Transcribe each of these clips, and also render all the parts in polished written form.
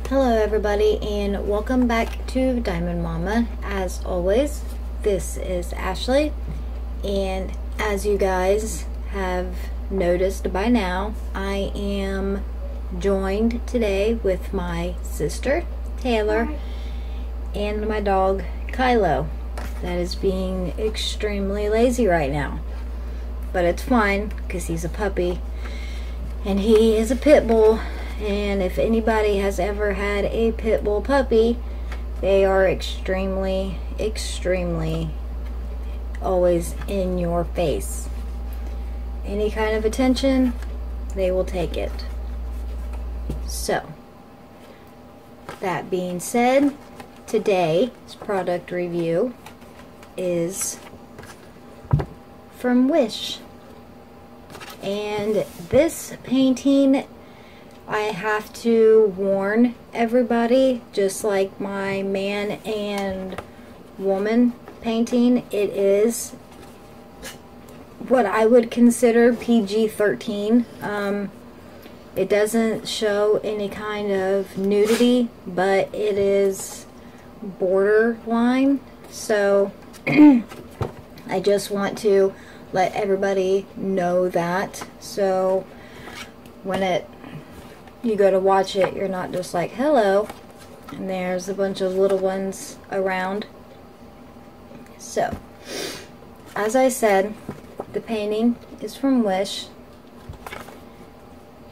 Hello everybody and welcome back to Diamond Mama. As always, this is Ashley, and as you guys have noticed by now, I am joined today with my sister Taylor and my dog Kylo that is being extremely lazy right now, but it's fine because he's a puppy and he is a pit bull. And if anybody has ever had a pit bull puppy, they are extremely always in your face. Any kind of attention, they will take it. So, that being said, today's product review is from Wish. And this painting, I have to warn everybody, just like my man and woman painting, it is what I would consider PG-13. It doesn't show any kind of nudity, but it is borderline. So I just want to let everybody know that. So when you go to watch it, you're not just like, hello, and there's a bunch of little ones around. So, as I said, the painting is from Wish,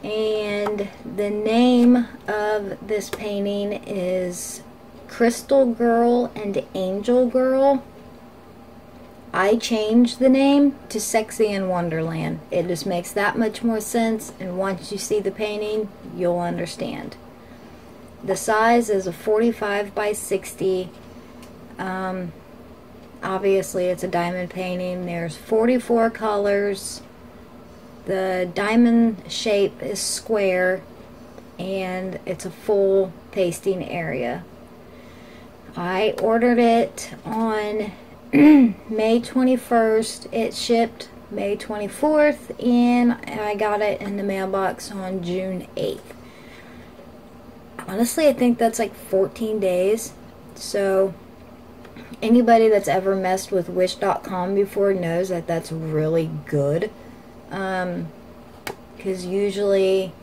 and the name of this painting is Crystal Girl and Angel Girl. I changed the name to Sexy in Wonderland. It just makes that much more sense, and once you see the painting, you'll understand. The size is a 45 by 60. Obviously, it's a diamond painting. There's 44 colors. The diamond shape is square, and it's a full pasting area. I ordered it on May 21st. It shipped May 24th, and I got it in the mailbox on June 8th. Honestly, I think that's like 14 days. So anybody that's ever messed with wish.com before knows that that's really good, because usually,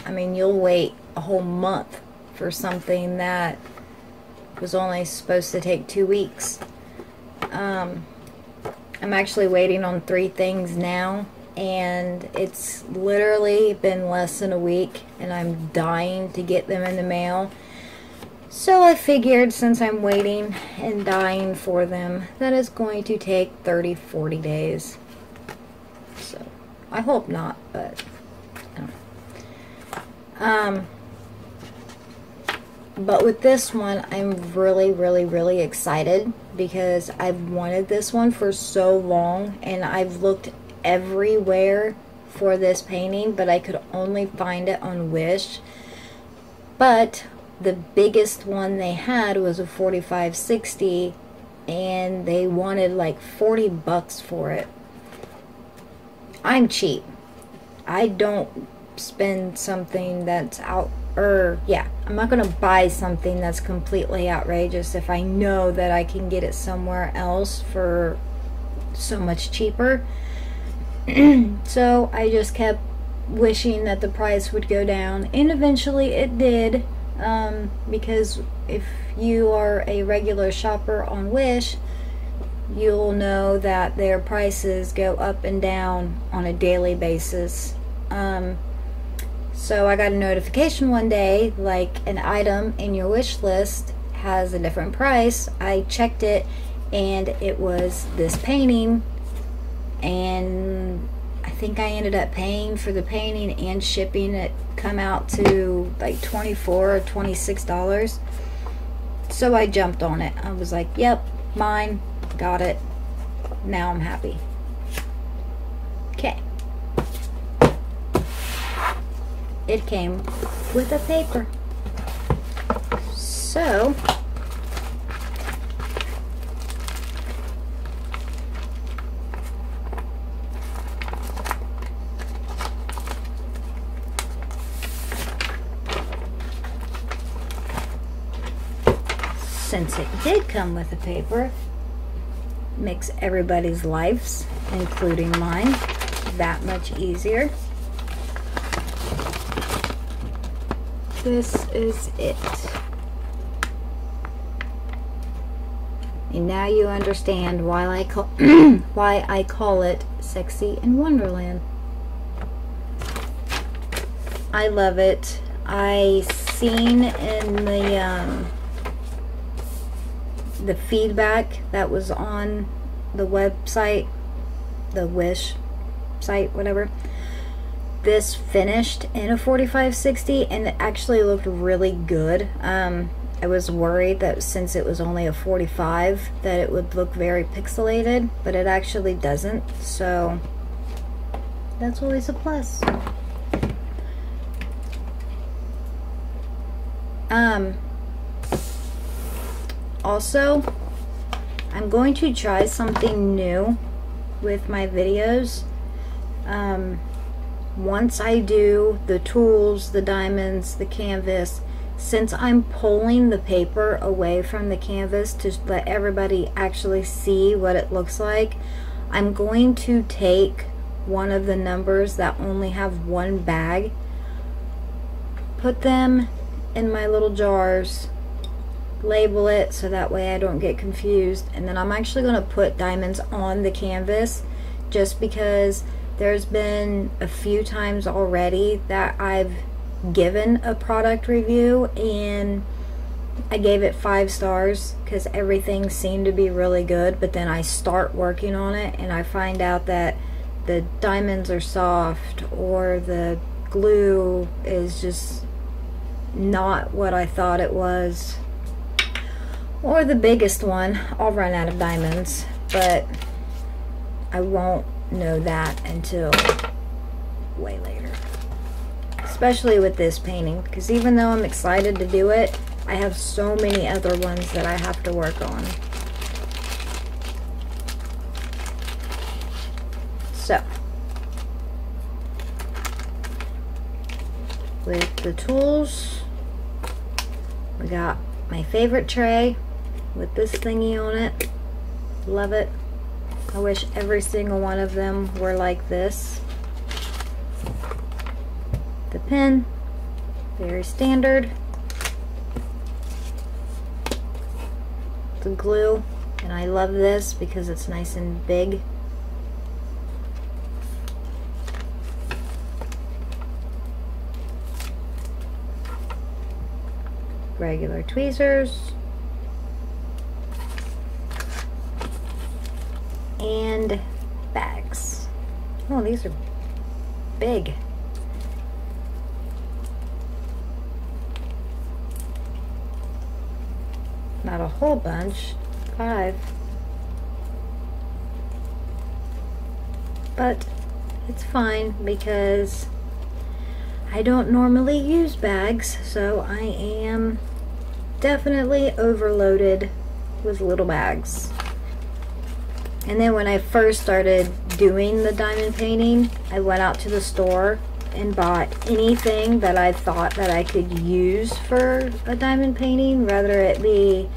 I mean, you'll wait a whole month for something that was only supposed to take 2 weeks. I'm actually waiting on 3 things now, and it's literally been less than a week, and I'm dying to get them in the mail. So I figured, since I'm waiting and dying for them, that it's going to take 30-40 days. So I hope not, but I don't know. But with this one, I'm really excited, because I've wanted this one for so long, and I've looked everywhere for this painting, but I could only find it on Wish. But the biggest one they had was a 45/60, and they wanted like 40 bucks for it. I'm cheap. I don't spend something that's I'm not going to buy something that's completely outrageous if I know that I can get it somewhere else for so much cheaper. So I just kept wishing that the price would go down, and eventually it did, because if you are a regular shopper on Wish, you'll know that their prices go up and down on a daily basis. So I got a notification one day, like, an item in your wish list has a different price. I checked it, and it was this painting, and I think I ended up paying for the painting and shipping. It come out to like $24 or $26. So I jumped on it. I was like, yep, mine, got it. Now I'm happy. Okay. It came with a paper. So since it did come with the paper, makes everybody's lives, including mine, that much easier. This is it. And now you understand why I call why I call it Sexy in Wonderland. I love it. I seen in the feedback that was on the website, the Wish site, whatever, this finished in a 45-60 and it actually looked really good. I was worried that since it was only a 45 that it would look very pixelated, but it actually doesn't, so that's always a plus. Also, I'm going to try something new with my videos. Once I do the tools, the diamonds, the canvas, since I'm pulling the paper away from the canvas to let everybody actually see what it looks like, I'm going to take one of the numbers that only have one bag, put them in my little jars, label it so that way I don't get confused, and then I'm actually going to put diamonds on the canvas, just because there's been a few times already that I've given a product review and I gave it 5 stars because everything seemed to be really good, but then I start working on it and I find out that the diamonds are soft or the glue is just not what I thought it was, or the biggest one, I'll run out of diamonds, but I won't know that until way later. Especially with this painting, because even though I'm excited to do it, I have so many other ones that I have to work on. So, with the tools, we got my favorite tray with this thingy on it. Love it. I wish every single one of them were like this. The pen, very standard. The glue, and I love this because it's nice and big. Regular tweezers. And bags. Oh, these are big. Not a whole bunch, 5. But it's fine because I don't normally use bags, so I am definitely overloaded with little bags. And then when I first started doing the diamond painting, I went out to the store and bought anything that I thought that I could use for a diamond painting, whether it be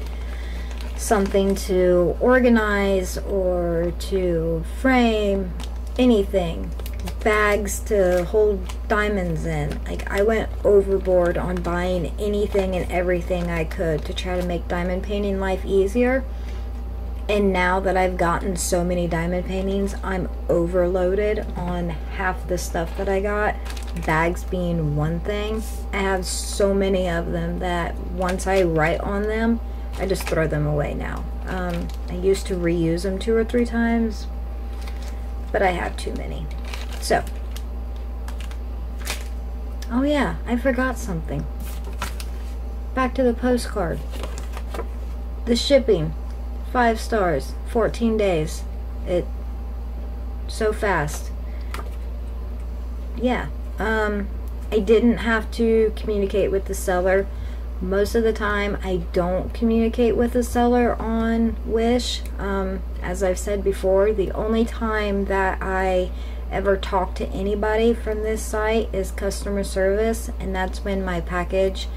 something to organize or to frame, anything. Bags to hold diamonds in. Like, I went overboard on buying anything and everything I could to try to make diamond painting life easier. And now that I've gotten so many diamond paintings, I'm overloaded on half the stuff that I got, bags being one thing. I have so many of them that once I write on them, I just throw them away now. I used to reuse them 2 or 3 times, but I have too many. So, oh yeah, I forgot something. Back to the postcard. The shipping. 5 stars, 14 days. It so fast. Yeah, I didn't have to communicate with the seller. Most of the time I don't communicate with the seller on Wish. As I've said before, the only time that I ever talk to anybody from this site is customer service, and that's when my package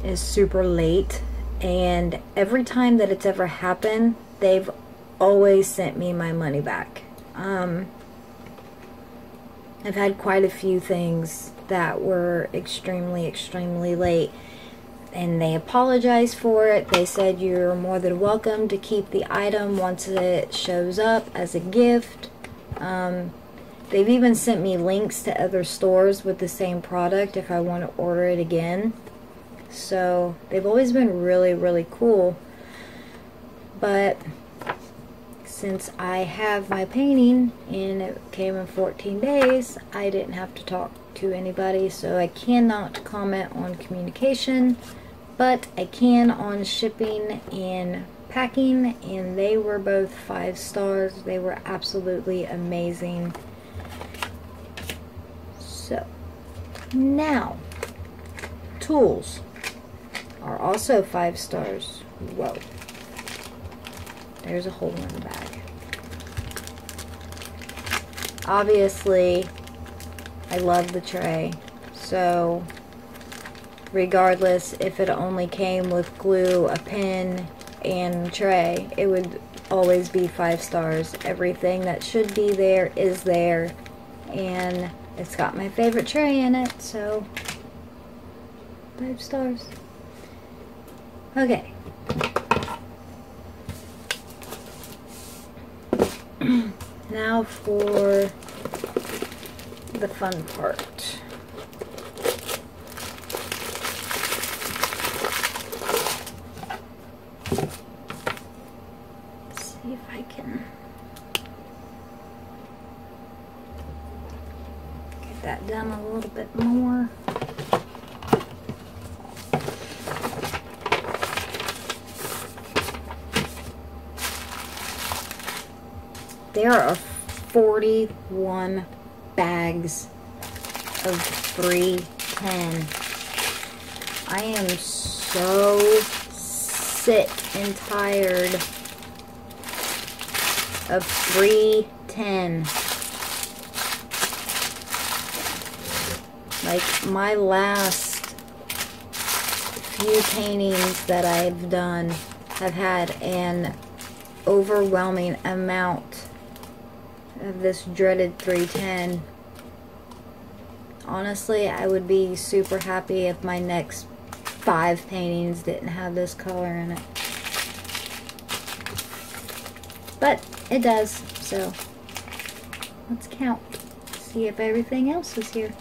is super late And every time that it's ever happened, they've always sent me my money back. I've had quite a few things that were extremely, extremely late, and they apologized for it. They said you're more than welcome to keep the item once it shows up as a gift. They've even sent me links to other stores with the same product if I want to order it again. So they've always been really, really cool. But since I have my painting and it came in 14 days, I didn't have to talk to anybody, so I cannot comment on communication, but I can on shipping and packing, and they were both 5 stars. They were absolutely amazing. So now tools are also 5 stars. Whoa, there's a hole in the bag. Obviously I love the tray, so regardless if it only came with glue, a pen, and tray, it would always be 5 stars. Everything that should be there is there, and it's got my favorite tray in it, so 5 stars. Okay. Now for the fun part. Let's see if I can get that done a little bit more. There are 41 bags of 310. I am so sick and tired of 310. Like, my last few paintings that I've done have had an overwhelming amount of this dreaded 310. Honestly, I would be super happy if my next 5 paintings didn't have this color in it. But it does, so let's count. See if everything else is here.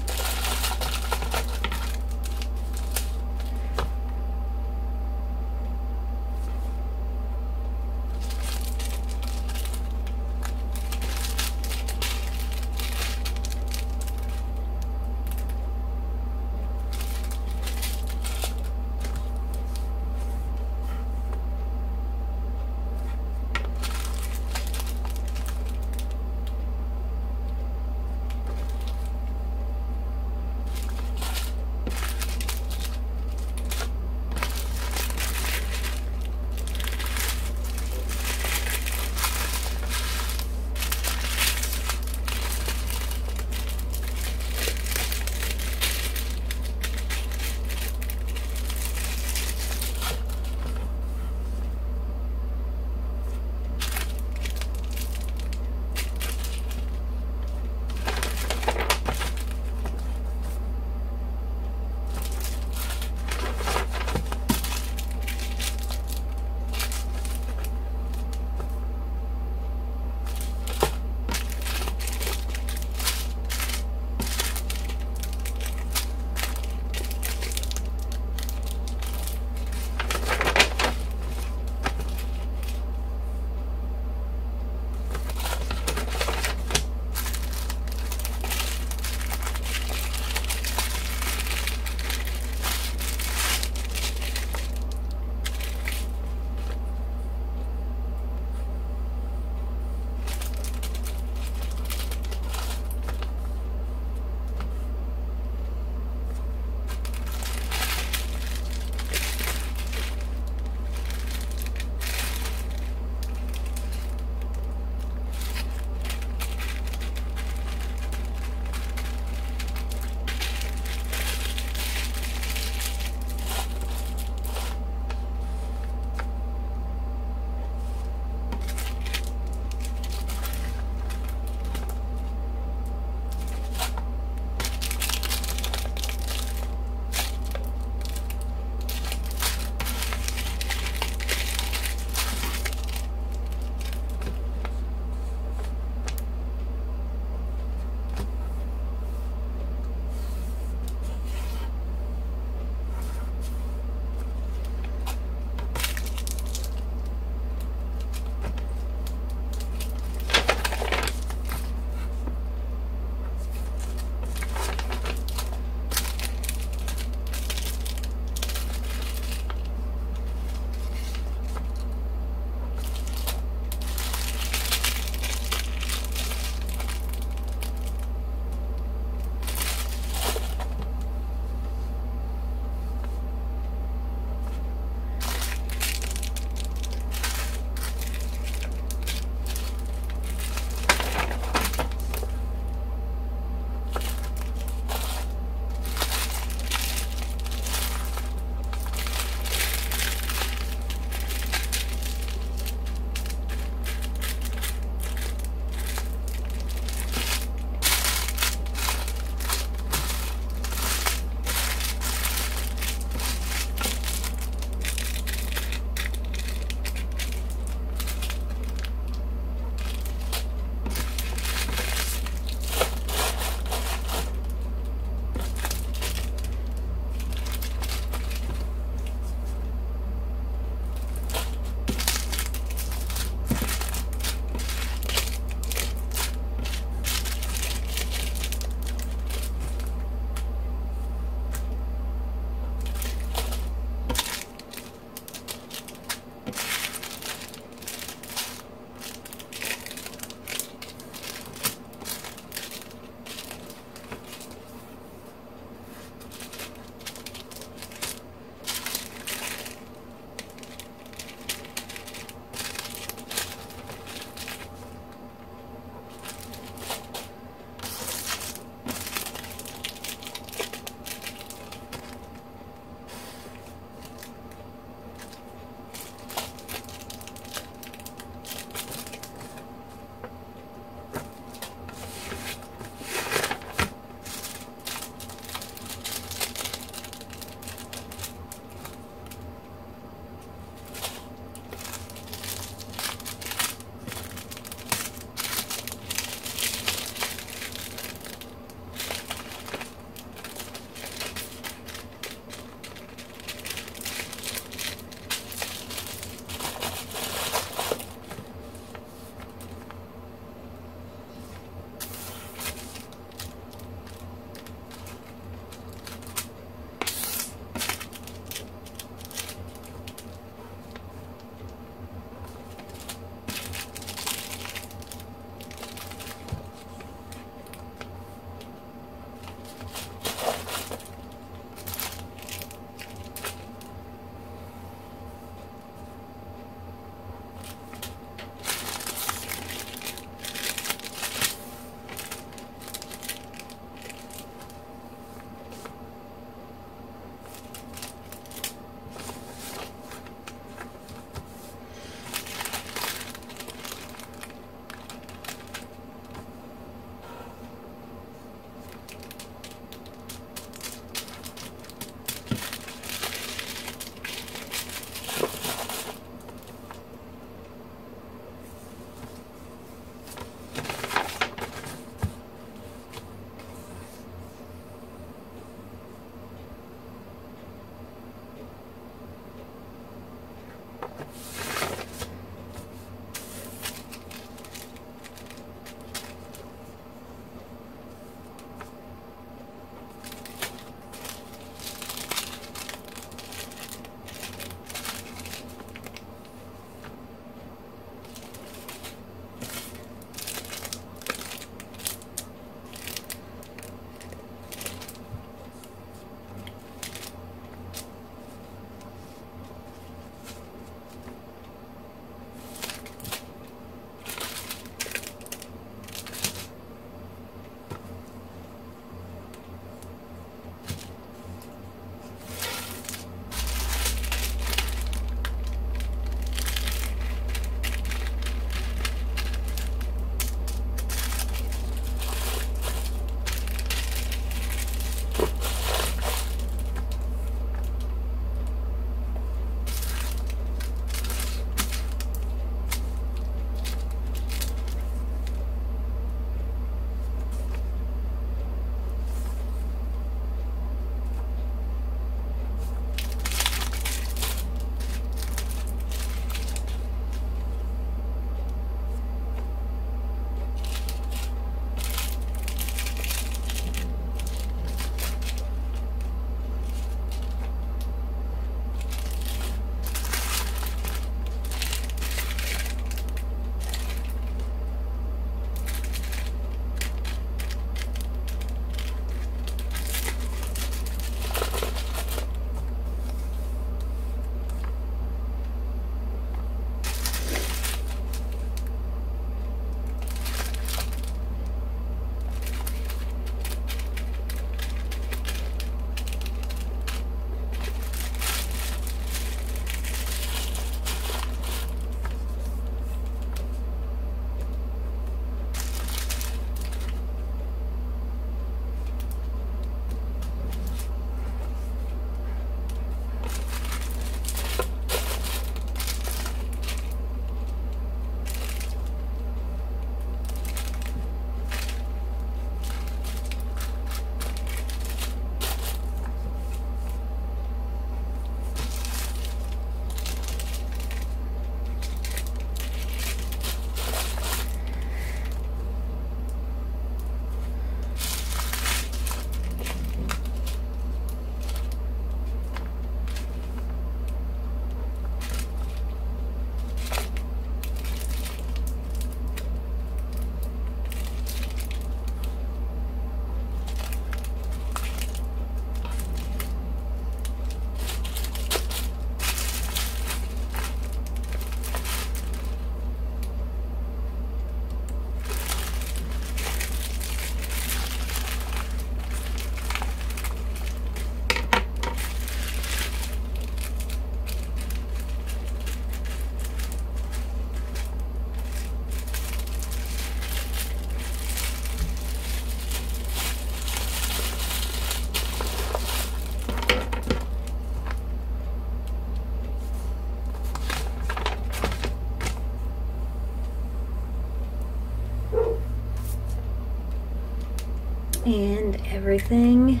And everything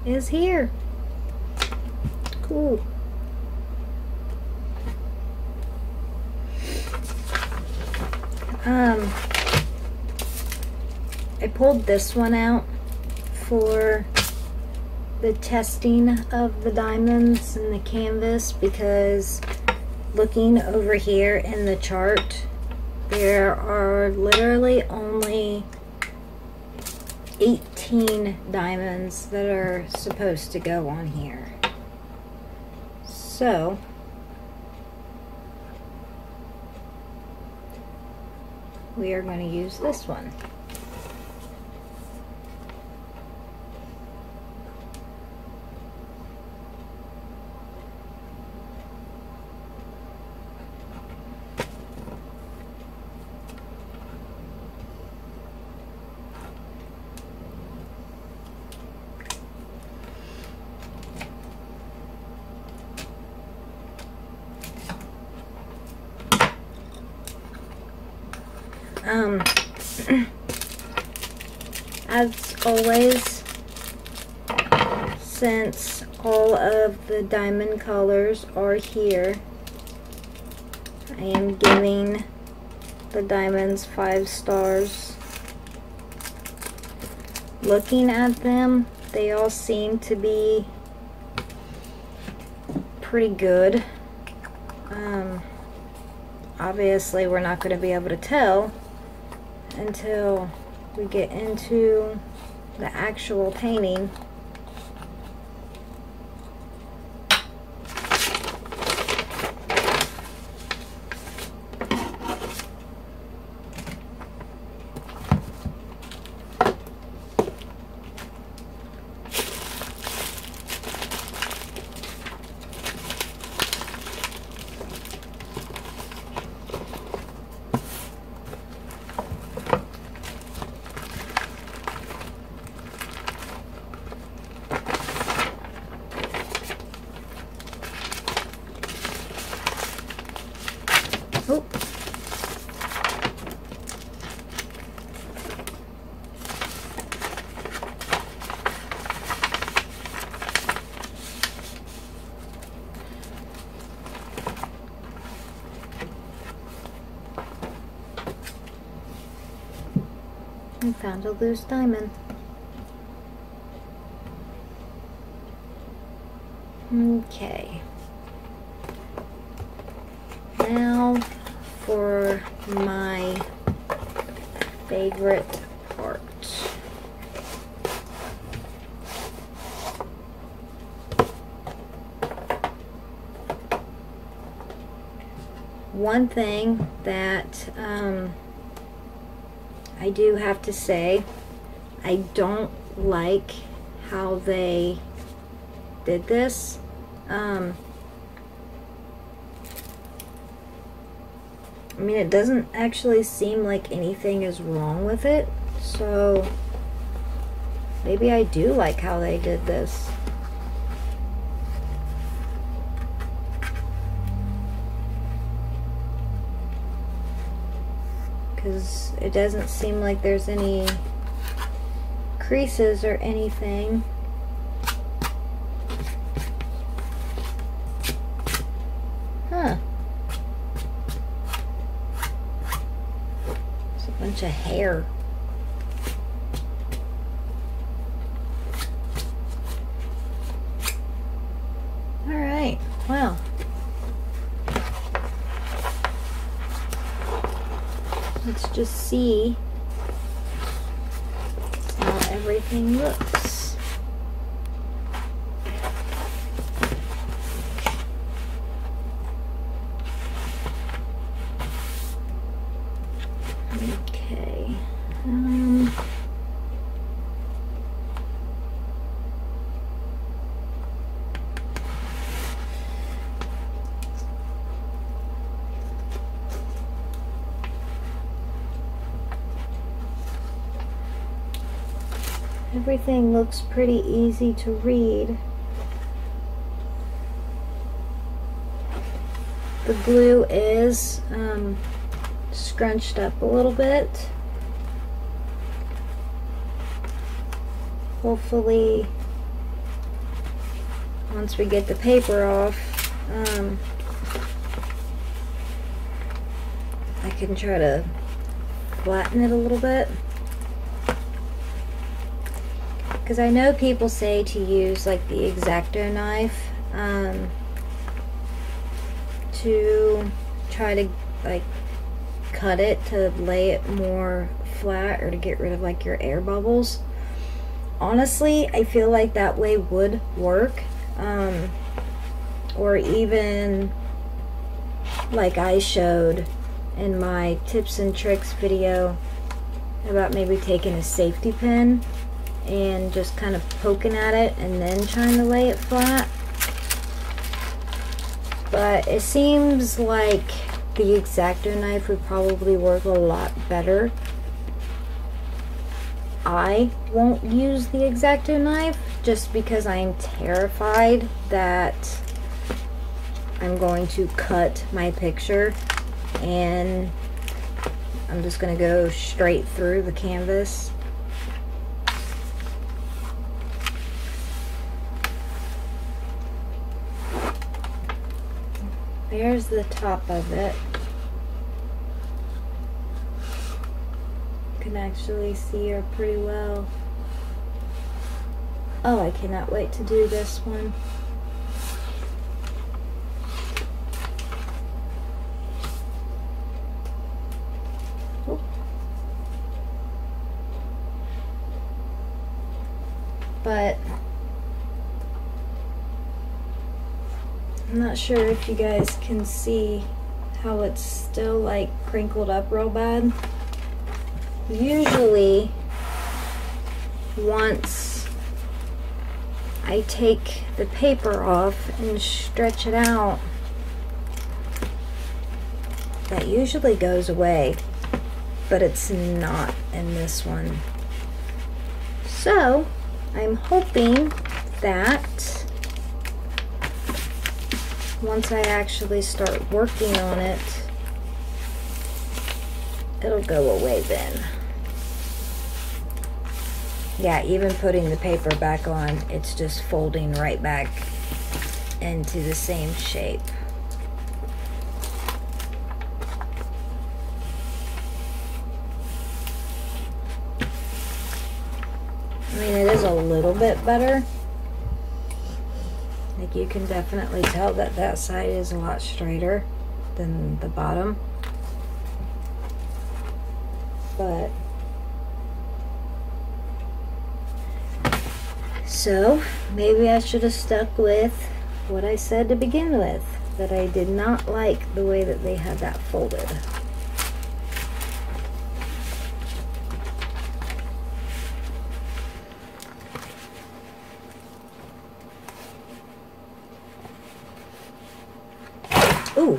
is here. Cool. I pulled this one out for the testing of the diamonds and the canvas because looking over here in the chart, there are literally only 18 diamonds that are supposed to go on here. So we are going to use this one. As always, since all of the diamond colors are here, I am giving the diamonds 5 stars. Looking at them, they all seem to be pretty good. Obviously, we're not going to be able to tell until we get into the actual painting. Oh. I found a loose diamond. Okay. Now for my favorite part. One thing that I do have to say, I don't like how they did this. I mean, it doesn't actually seem like anything is wrong with it, so maybe I do like how they did this. Because it doesn't seem like there's any creases or anything. Huh. It's a bunch of hair. Alright, well. Let's just see how everything looks. Okay. Everything looks pretty easy to read. The glue is scrunched up a little bit. hopefully once we get the paper off, I can try to flatten it a little bit. Because I know people say to use like the X-Acto knife to try to like cut it to lay it more flat or to get rid of like your air bubbles. Honestly, I feel like that way would work. Or even like I showed in my tips and tricks video about maybe taking a safety pin and just kind of poking at it and then trying to lay it flat. But it seems like the X-Acto knife would probably work a lot better. I won't use the X-Acto knife just because I am terrified that I'm going to cut my picture and I'm just going to go straight through the canvas. There's the top of it. You can actually see her pretty well. Oh, I cannot wait to do this one. But I'm not sure if you guys can see how it's still like crinkled up real bad. Usually once I take the paper off and stretch it out, that usually goes away, but it's not in this one. So I'm hoping that once I actually start working on it, it'll go away then. Yeah, even putting the paper back on, it's just folding right back into the same shape. I mean, it is a little bit better. Like, you can definitely tell that that side is a lot straighter than the bottom. But so maybe I should have stuck with what I said to begin with, that I did not like the way that they had that folded. Ooh.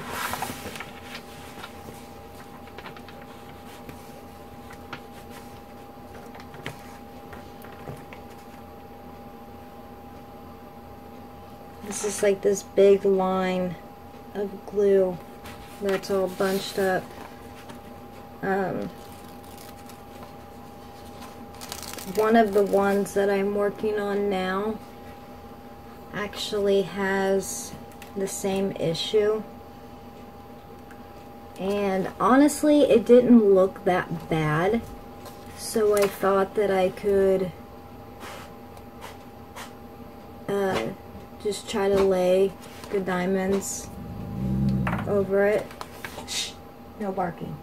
This is like this big line of glue that's all bunched up. One of the ones that I'm working on now actually has the same issue. And honestly, it didn't look that bad, so I thought that I could just try to lay the diamonds over it. Shh, no barking.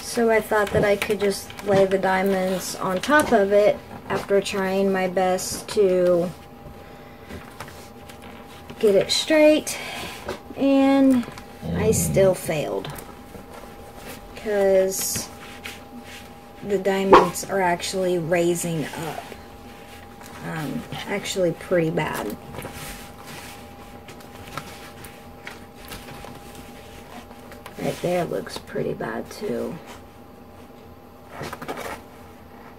So I thought that I could just lay the diamonds on top of it after trying my best to get it straight, and I still failed because the diamonds are actually raising up, actually pretty bad. Right there looks pretty bad too.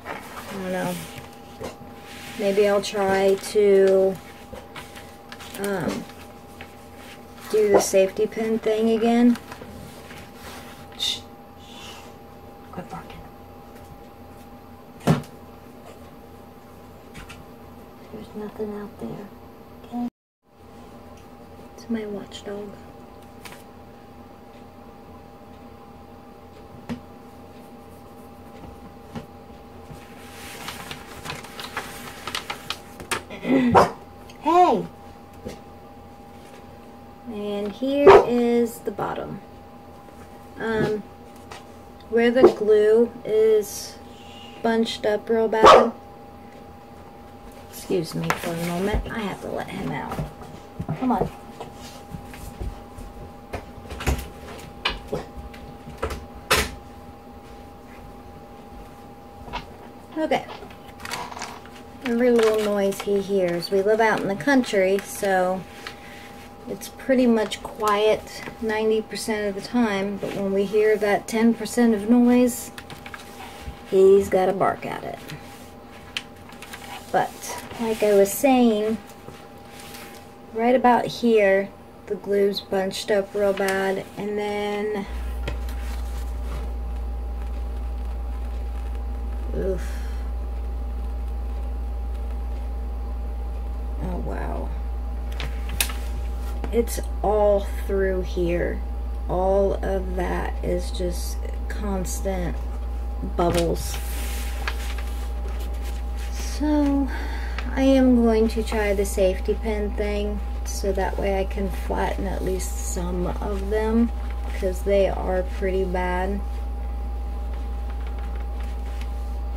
I don't know. Maybe I'll try to do the safety pin thing again. Shh. Quit barking. Nothing out there. Okay. It's my watchdog. Hey! And here is the bottom. Where the glue is bunched up real bad. Excuse me for a moment. I have to let him out. Come on. Okay. Every little noise he hears. We live out in the country, so it's pretty much quiet 90% of the time, but when we hear that 10% of noise, he's got to bark at it. But, like I was saying, right about here, the glue's bunched up real bad, and then, oof. Oh, wow. It's all through here. All of that is just constant bubbles. So I am going to try the safety pin thing so that way I can flatten at least some of them, because they are pretty bad.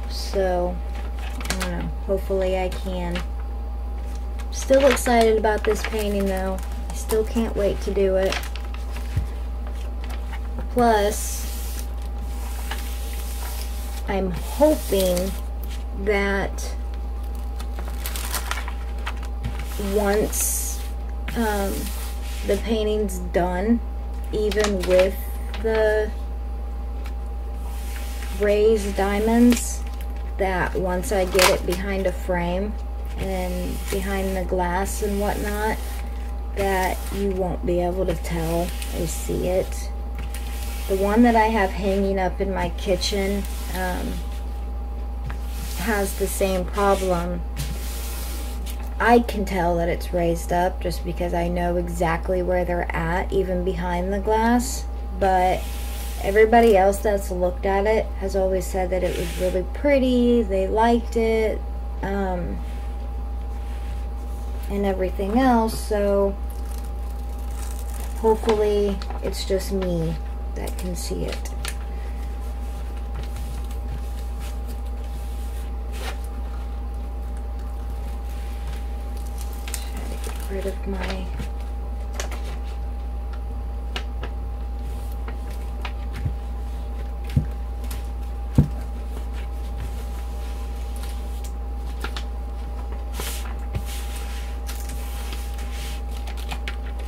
So I don't know, hopefully I can. Still excited about this painting though. I still can't wait to do it. Plus, I'm hoping that once the painting's done, even with the raised diamonds, that once I get it behind a frame and behind the glass and whatnot, that you won't be able to tell or see it. The one that I have hanging up in my kitchen has the same problem. I can tell that it's raised up just because I know exactly where they're at, even behind the glass, but everybody else that's looked at it has always said that it was really pretty, they liked it, and everything else, so hopefully it's just me that can see it. Try to get rid of my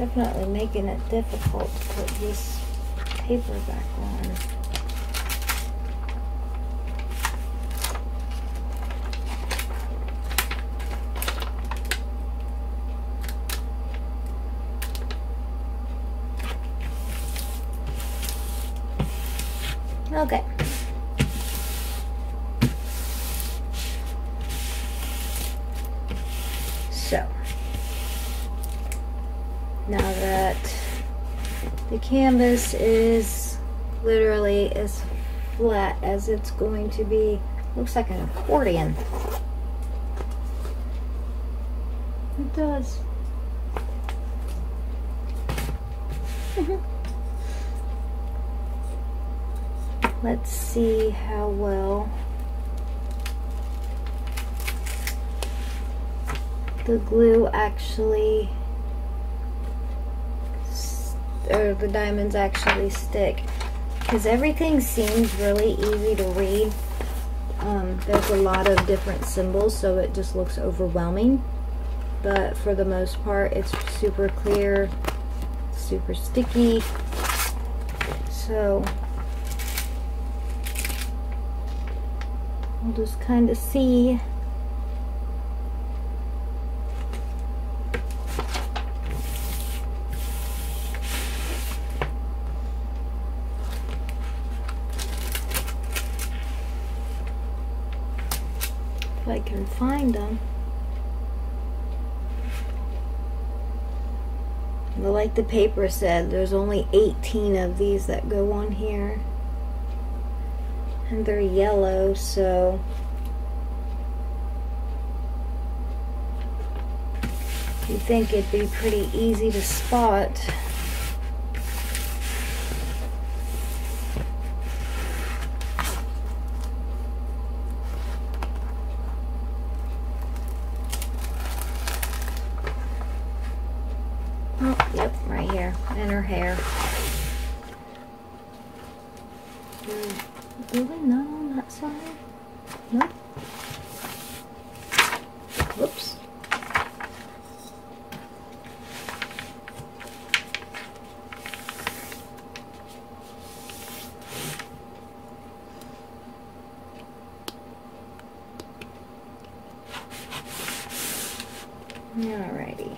definitely making it difficult to put this paper back on. Okay. So, now that the canvas is literally as flat as it's going to be, looks like an accordion. It does. Let's see how well the glue actually, or the diamonds actually stick, because everything seems really easy to read. There's a lot of different symbols, so it just looks overwhelming, but for the most part it's super clear, super sticky. So we'll just kind of see. If I can find them. But like the paper said, there's only 18 of these that go on here. And they're yellow, so you think it'd be pretty easy to spot. Oh, yep, right here, in her hair. Really not on that side? Nope. Whoops. Alrighty.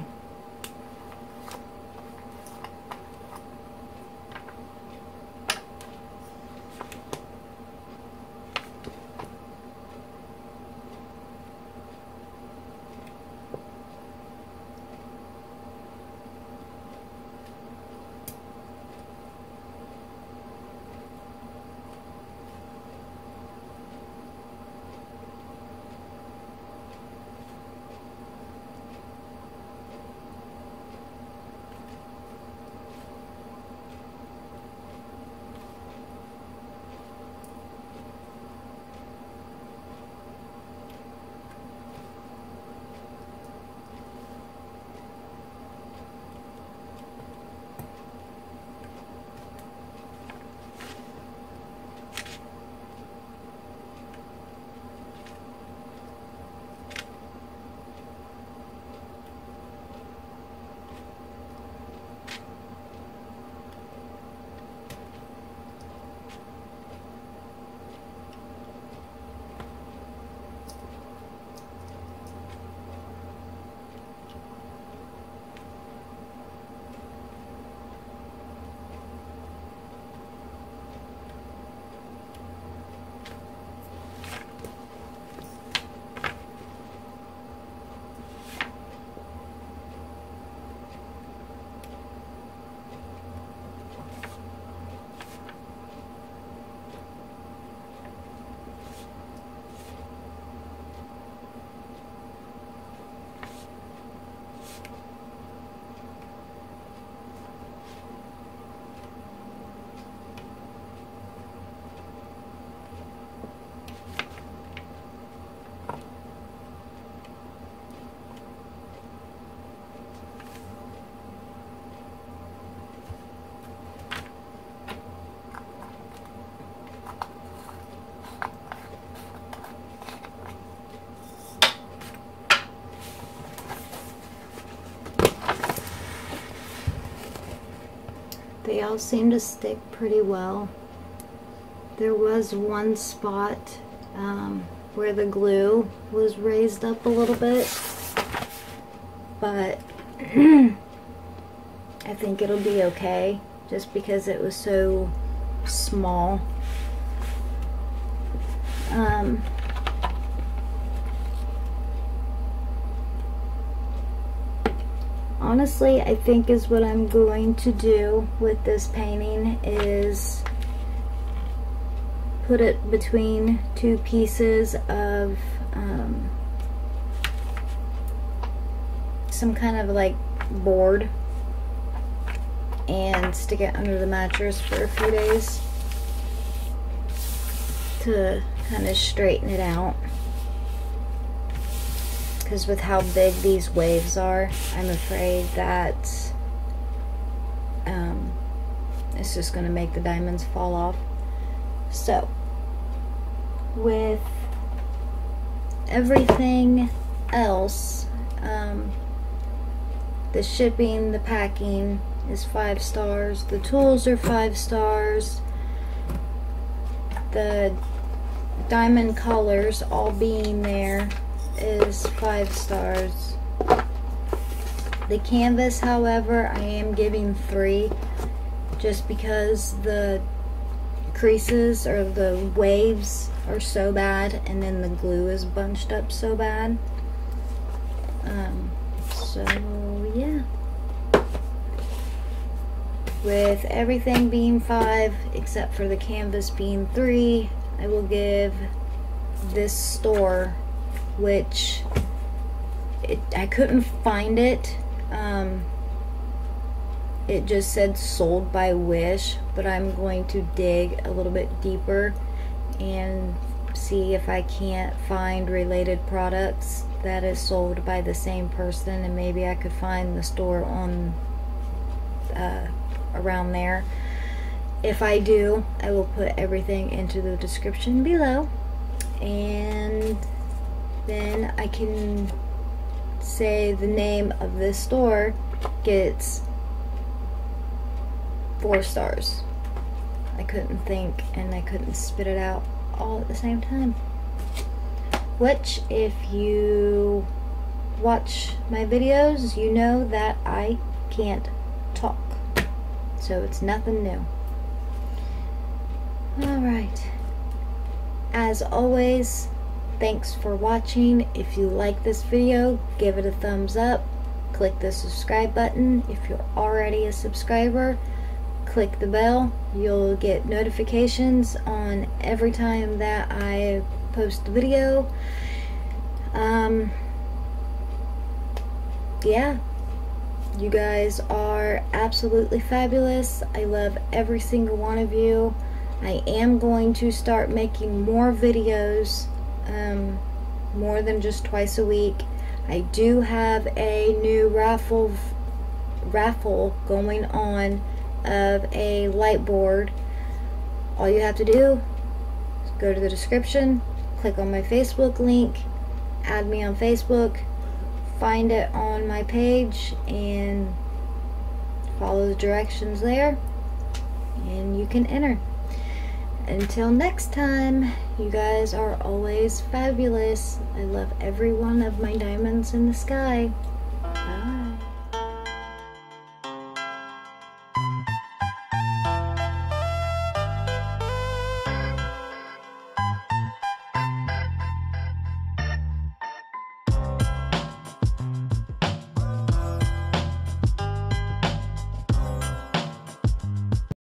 They all seem to stick pretty well. There was one spot where the glue was raised up a little bit, but I think it'll be okay just because it was so small. Honestly, I think is what I'm going to do with this painting is put it between two pieces of some kind of like board and stick it under the mattress for a few days to kind of straighten it out. Because with how big these waves are, I'm afraid that it's just going to make the diamonds fall off. So, with everything else, the shipping, the packing is 5 stars. The tools are 5 stars. The diamond colors all being there is 5 stars. The canvas, however, I am giving 3 just because the creases or the waves are so bad and then the glue is bunched up so bad. So yeah, with everything being 5 except for the canvas being 3, I will give this store, which I couldn't find it. It just said sold by Wish, but I'm going to dig a little bit deeper and see if I can't find related products that is sold by the same person, and maybe I could find the store on around there. If I do, I will put everything into the description below, and then I can say the name of this store gets 4 stars. I couldn't think and I couldn't spit it out all at the same time. Which, if you watch my videos, you know that I can't talk. So it's nothing new. Alright. As always, thanks for watching. If you like this video, give it a thumbs up. Click the subscribe button. If you're already a subscriber, click the bell. You'll get notifications on every time that I post a video. Yeah, you guys are absolutely fabulous. I love every single one of you. I am going to start making more videos, more than just twice a week. I do have a new raffle going on of a light board. All you have to do is go to the description, click on my Facebook link, add me on Facebook, find it on my page, and follow the directions there, and you can enter. Until next time, you guys are always fabulous. I love every one of my diamonds in the sky.